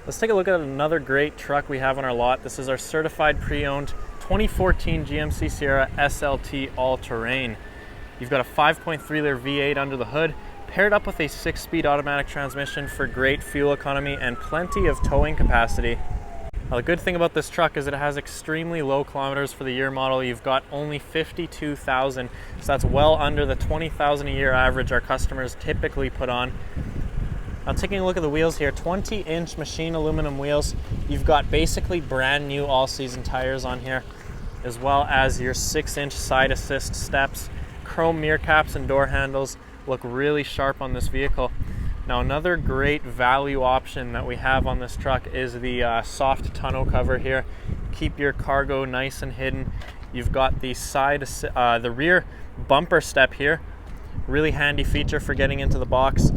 Let's take a look at another great truck we have on our lot. This is our certified pre-owned 2014 GMC Sierra SLT all-terrain. You've got a 5.3-liter V8 under the hood, paired up with a 6-speed automatic transmission for great fuel economy and plenty of towing capacity. Now, the good thing about this truck is it has extremely low kilometers for the year model. You've got only 52,000, so that's well under the 20,000 a year average our customers typically put on. Now, taking a look at the wheels here, 20-inch machine aluminum wheels. You've got basically brand new all-season tires on here, as well as your 6-inch side assist steps. Chrome mirror caps and door handles look really sharp on this vehicle. Now, another great value option that we have on this truck is the soft tonneau cover here. Keep your cargo nice and hidden. You've got the rear bumper step here. Really handy feature for getting into the box.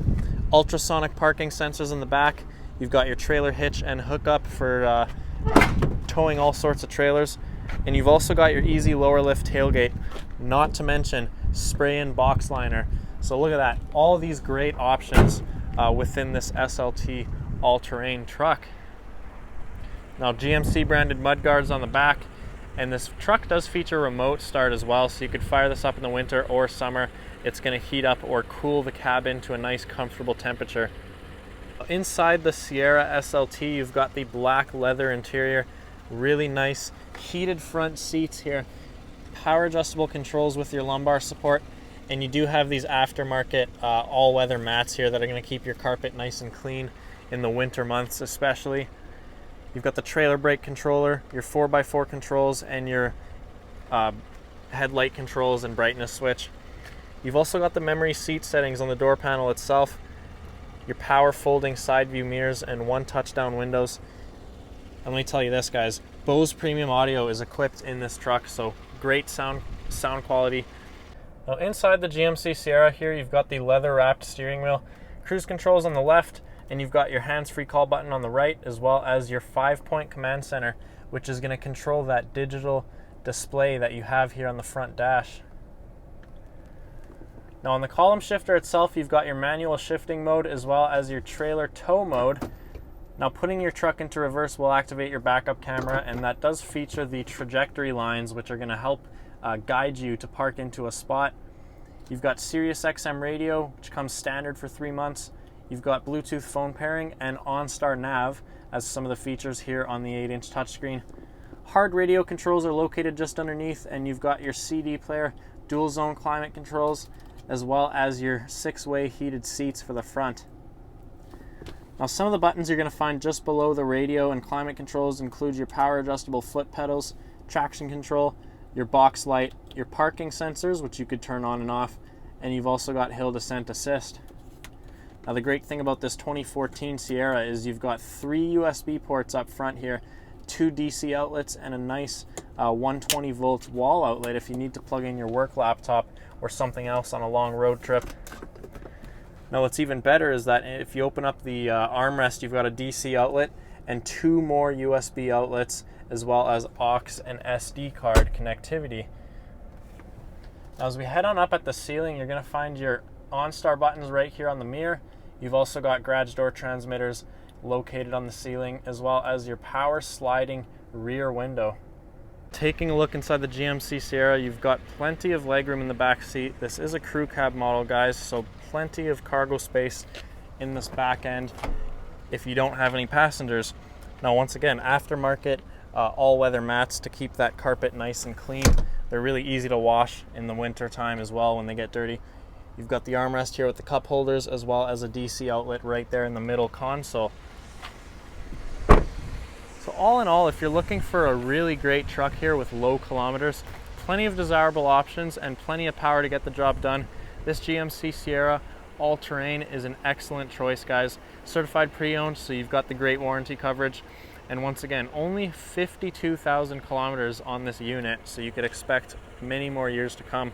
Ultrasonic parking sensors in the back. You've got your trailer hitch and hookup for towing all sorts of trailers. And you've also got your easy lower lift tailgate, not to mention spray-in box liner. So look at that, all these great options within this SLT all-terrain truck. Now, GMC branded mudguards on the back, and this truck does feature remote start as well, so you could fire this up in the winter or summer. It's going to heat up or cool the cabin to a nice comfortable temperature. Inside the Sierra SLT, you've got the black leather interior, really nice heated front seats here, power adjustable controls with your lumbar support, and you do have these aftermarket all-weather mats here that are going to keep your carpet nice and clean in the winter months especially. You've got the trailer brake controller, your 4x4 controls, and your headlight controls and brightness switch. You've also got the memory seat settings on the door panel itself, your power folding side view mirrors, and 1 touch-down windows. And let me tell you this, guys, Bose premium audio is equipped in this truck, so great sound quality. Now, inside the GMC Sierra here, you've got the leather-wrapped steering wheel, cruise controls on the left, and you've got your hands-free call button on the right, as well as your 5-point command center, which is going to control that digital display that you have here on the front dash. Now, on the column shifter itself, you've got your manual shifting mode as well as your trailer tow mode. Now, putting your truck into reverse will activate your backup camera, and that does feature the trajectory lines, which are going to help guide you to park into a spot. You've got Sirius XM radio, which comes standard for 3 months. You've got Bluetooth phone pairing and OnStar Nav as some of the features here on the 8-inch touchscreen. Hard radio controls are located just underneath, and you've got your CD player, dual zone climate controls, as well as your 6-way heated seats for the front. Now, some of the buttons you're going to find just below the radio and climate controls include your power adjustable foot pedals, traction control, your box light, your parking sensors, which you could turn on and off, and you've also got hill descent assist. Now, the great thing about this 2014 Sierra is you've got 3 USB ports up front here, 2 DC outlets, and a nice 120 volt wall outlet if you need to plug in your work laptop or something else on a long road trip. Now, what's even better is that if you open up the armrest, you've got a DC outlet and 2 more USB outlets, as well as aux and SD card connectivity. Now, as we head on up at the ceiling, you're going to find your OnStar buttons right here on the mirror. You've also got garage door transmitters located on the ceiling, as well as your power sliding rear window. Taking a look inside the GMC Sierra, you've got plenty of legroom in the back seat. This is a crew cab model, guys, so plenty of cargo space in this back end if you don't have any passengers. Now, once again, aftermarket all-weather mats to keep that carpet nice and clean. They're really easy to wash in the winter time as well when they get dirty. You've got the armrest here with the cup holders, as well as a DC outlet right there in the middle console. So all in all, if you're looking for a really great truck here with low kilometers, plenty of desirable options, and plenty of power to get the job done, this GMC Sierra all-terrain is an excellent choice, guys. Certified pre-owned, so you've got the great warranty coverage. And once again, only 52,000 kilometers on this unit, so you could expect many more years to come.